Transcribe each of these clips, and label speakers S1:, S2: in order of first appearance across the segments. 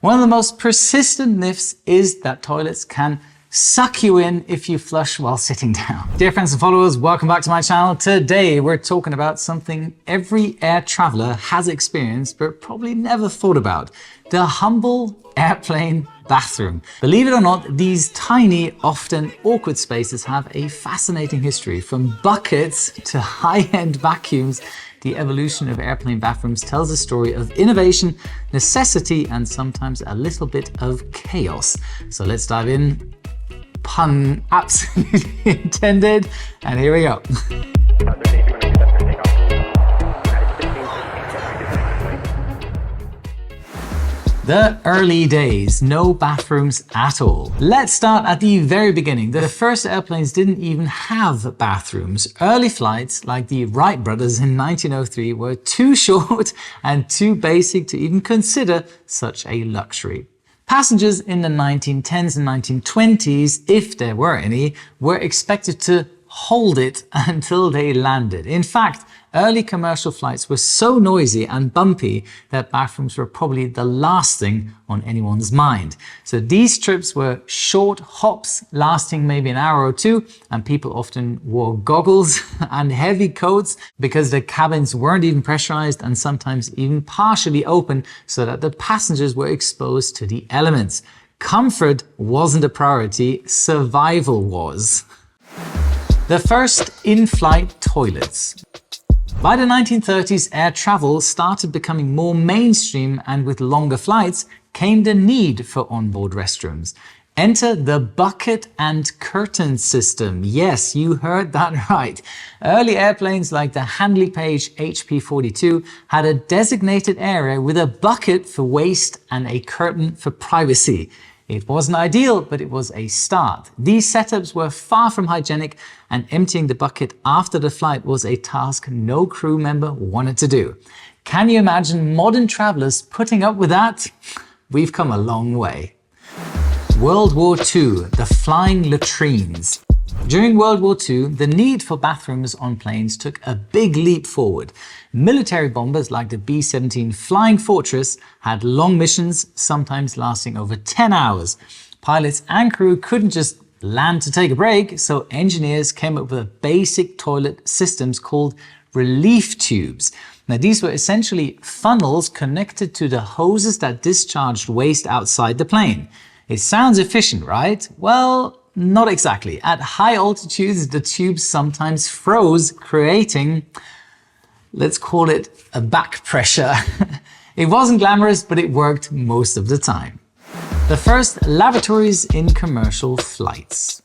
S1: One of the most persistent myths is that toilets can suck you in if you flush while sitting down. Dear friends and followers, welcome back to my channel. Today we're talking about something every air traveler has experienced but probably never thought about: the humble airplane bathroom. Believe it or not, these tiny, often awkward spaces have a fascinating history. From buckets to high-end vacuums, the evolution of airplane bathrooms tells a story of innovation, necessity, and sometimes a little bit of chaos. So let's dive in. Pun absolutely intended, and here we go. The early days, no bathrooms at all. Let's start at the very beginning. The first airplanes didn't even have bathrooms. Early flights, like the Wright brothers in 1903, were too short and too basic to even consider such a luxury. Passengers in the 1910s and 1920s, if there were any, were expected to hold it until they landed. In fact, early commercial flights were so noisy and bumpy that bathrooms were probably the last thing on anyone's mind. So these trips were short hops lasting maybe an hour or two, and people often wore goggles and heavy coats because the cabins weren't even pressurized and sometimes even partially open so that the passengers were exposed to the elements. Comfort wasn't a priority, survival was. The first in-flight toilets. By the 1930s, air travel started becoming more mainstream, and with longer flights came the need for onboard restrooms. Enter the bucket and curtain system. Yes, you heard that right. Early airplanes like the Handley Page HP-42 had a designated area with a bucket for waste and a curtain for privacy. It wasn't ideal, but it was a start. These setups were far from hygienic, and emptying the bucket after the flight was a task no crew member wanted to do. Can you imagine modern travelers putting up with that? We've come a long way. World War II, the flying latrines. During World War II, the need for bathrooms on planes took a big leap forward. Military bombers like the B-17 Flying Fortress had long missions, sometimes lasting over 10 hours. Pilots and crew couldn't just land to take a break, so engineers came up with basic toilet systems called relief tubes. Now, these were essentially funnels connected to the hoses that discharged waste outside the plane. It sounds efficient, right? Well, not exactly. At high altitudes, the tubes sometimes froze, creating, let's call it, a back pressure. It wasn't glamorous, but it worked most of the time. The first lavatories in commercial flights.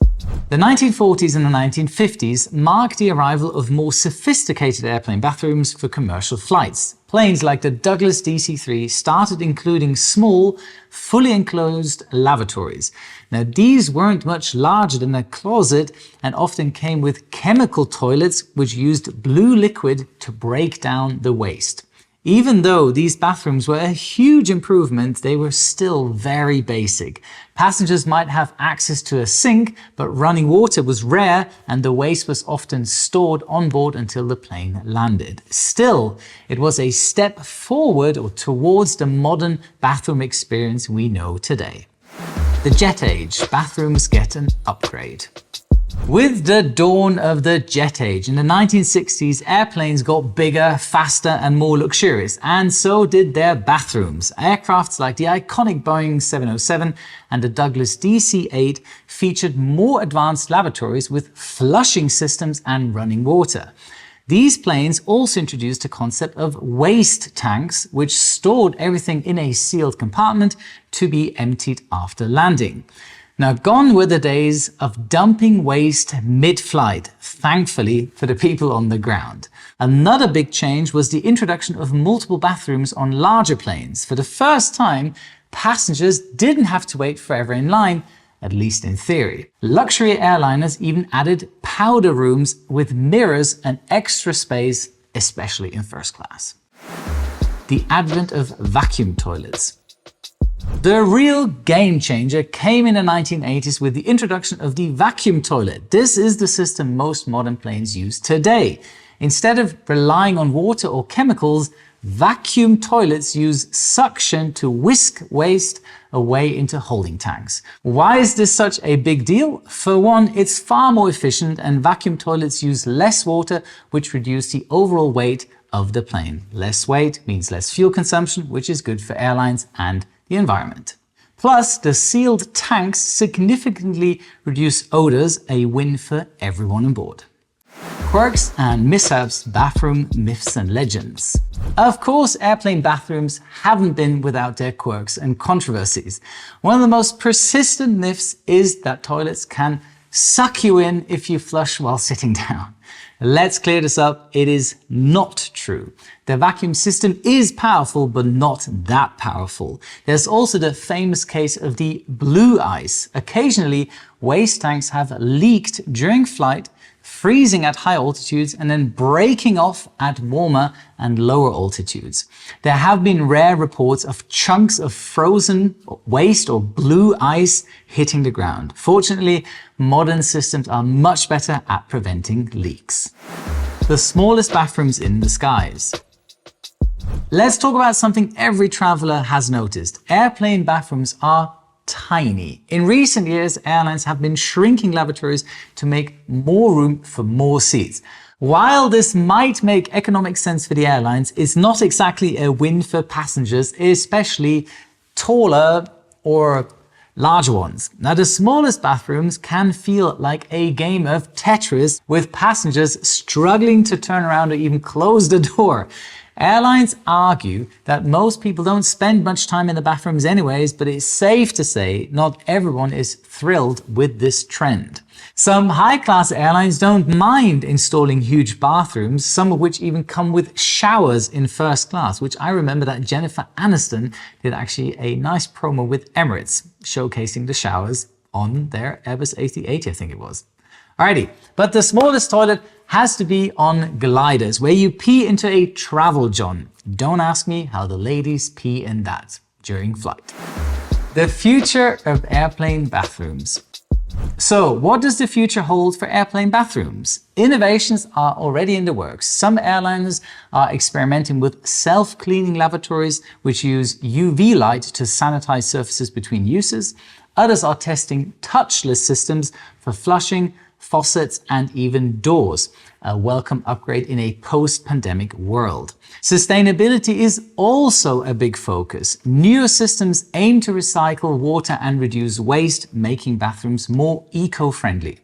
S1: The 1940s and the 1950s marked the arrival of more sophisticated airplane bathrooms for commercial flights. Planes like the Douglas DC-3 started including small, fully enclosed lavatories. Now, these weren't much larger than a closet and often came with chemical toilets which used blue liquid to break down the waste. Even though these bathrooms were a huge improvement, they were still very basic. Passengers might have access to a sink, but running water was rare and the waste was often stored on board until the plane landed. Still, it was a step forward or towards the modern bathroom experience we know today. The jet age, bathrooms get an upgrade. With the dawn of the jet age in the 1960s, airplanes got bigger, faster, and more luxurious, and so did their bathrooms. Aircrafts like the iconic Boeing 707 and the Douglas DC-8 featured more advanced lavatories with flushing systems and running water. These planes also introduced the concept of waste tanks, which stored everything in a sealed compartment to be emptied after landing. Now, gone were the days of dumping waste mid-flight, thankfully for the people on the ground. Another big change was the introduction of multiple bathrooms on larger planes. For the first time, passengers didn't have to wait forever in line, at least in theory. Luxury airliners even added powder rooms with mirrors and extra space, especially in first class. The advent of vacuum toilets. The real game changer came in the 1980s with the introduction of the vacuum toilet. This is the system most modern planes use today. Instead of relying on water or chemicals, Vacuum toilets use suction to whisk waste away into holding tanks. Why is this such a big deal? For one, it's far more efficient and vacuum toilets use less water, which reduce the overall weight of the plane. Less weight means less fuel consumption, which is good for airlines and the environment. Plus, the sealed tanks significantly reduce odors, a win for everyone on board. Quirks and Mishaps bathroom myths and legends. Of course, airplane bathrooms haven't been without their quirks and controversies. One of the most persistent myths is that toilets can suck you in if you flush while sitting down. Let's clear this up. It is not true. The vacuum system is powerful, but not that powerful. There's also the famous case of the blue ice. Occasionally, waste tanks have leaked during flight, freezing at high altitudes and then breaking off at warmer and lower altitudes. There have been rare reports of chunks of frozen waste or blue ice hitting the ground. Fortunately, modern systems are much better at preventing leaks. The smallest bathrooms in the skies. Let's talk about something every traveler has noticed. Airplane bathrooms are tiny. In recent years, airlines have been shrinking lavatories to make more room for more seats. While this might make economic sense for the airlines, it's not exactly a win for passengers, especially taller or larger ones. Now, the smallest bathrooms can feel like a game of Tetris with passengers struggling to turn around or even close the door. Airlines argue that most people don't spend much time in the bathrooms anyways, but it's safe to say not everyone is thrilled with this trend. Some high-class airlines don't mind installing huge bathrooms, some of which even come with showers in first class, which I remember that Jennifer Aniston did actually a nice promo with Emirates, showcasing the showers on their Airbus A380, I think it was. Alrighty, but the smallest toilet has to be on gliders, where you pee into a travel john. Don't ask me how the ladies pee in that during flight. The future of airplane bathrooms. So, what does the future hold for airplane bathrooms? Innovations are already in the works. Some airlines are experimenting with self-cleaning lavatories, which use UV light to sanitize surfaces between uses. Others are testing touchless systems for flushing, faucets, and even doors, a welcome upgrade in a post-pandemic world. Sustainability is also a big focus. Newer systems aim to recycle water and reduce waste, making bathrooms more eco-friendly.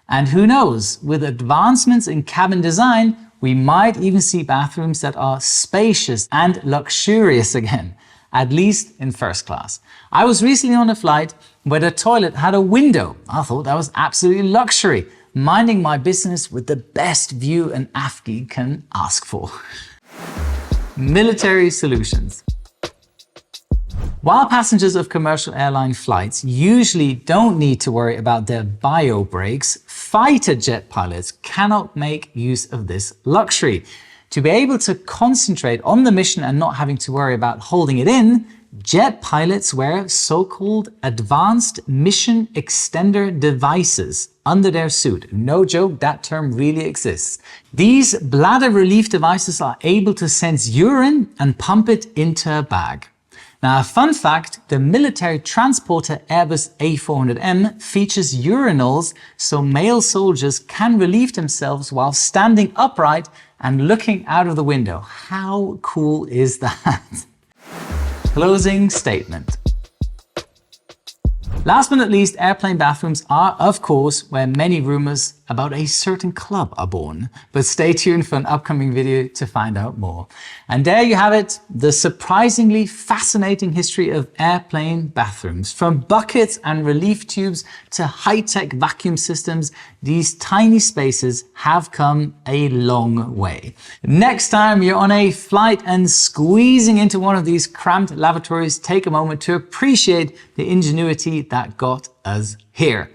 S1: And who knows, with advancements in cabin design, we might even see bathrooms that are spacious and luxurious again, at least in first class. I was recently on a flight where the toilet had a window. I thought that was absolutely luxury, minding my business with the best view an Afghan can ask for. Military solutions. While passengers of commercial airline flights usually don't need to worry about their bio breaks, fighter jet pilots cannot make use of this luxury. To be able to concentrate on the mission and not having to worry about holding it in, jet pilots wear so-called advanced mission extender devices under their suit. No joke, that term really exists. These bladder relief devices are able to sense urine and pump it into a bag. Now, a fun fact, the military transporter Airbus A400M features urinals so male soldiers can relieve themselves while standing upright and looking out of the window. How cool is that? Closing statement. Last but not least, airplane bathrooms are, of course, where many rumors about a certain club are born. But stay tuned for an upcoming video to find out more. And there you have it, the surprisingly fascinating history of airplane bathrooms. From buckets and relief tubes to high-tech vacuum systems, these tiny spaces have come a long way. Next time you're on a flight and squeezing into one of these cramped lavatories, take a moment to appreciate the ingenuity that got us here.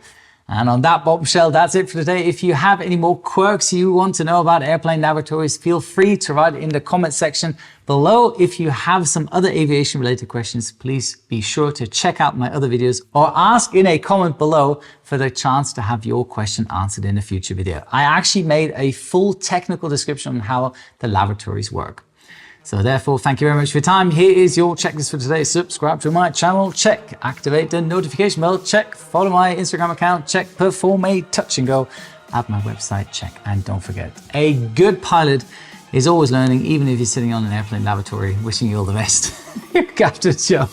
S1: And on that bombshell, that's it for today. If you have any more quirks you want to know about airplane lavatories, feel free to write it in the comment section below. If you have some other aviation related questions, please be sure to check out my other videos or ask in a comment below for the chance to have your question answered in a future video. I actually made a full technical description on how the lavatories work. So therefore, thank you very much for your time. Here is your checklist for today. Subscribe to my channel, check. Activate the notification bell, check. Follow my Instagram account, check. Perform a touch and go at my website, check. And don't forget, a good pilot is always learning, even if you're sitting on an airplane lavatory. Wishing you all the best. Captain Joe.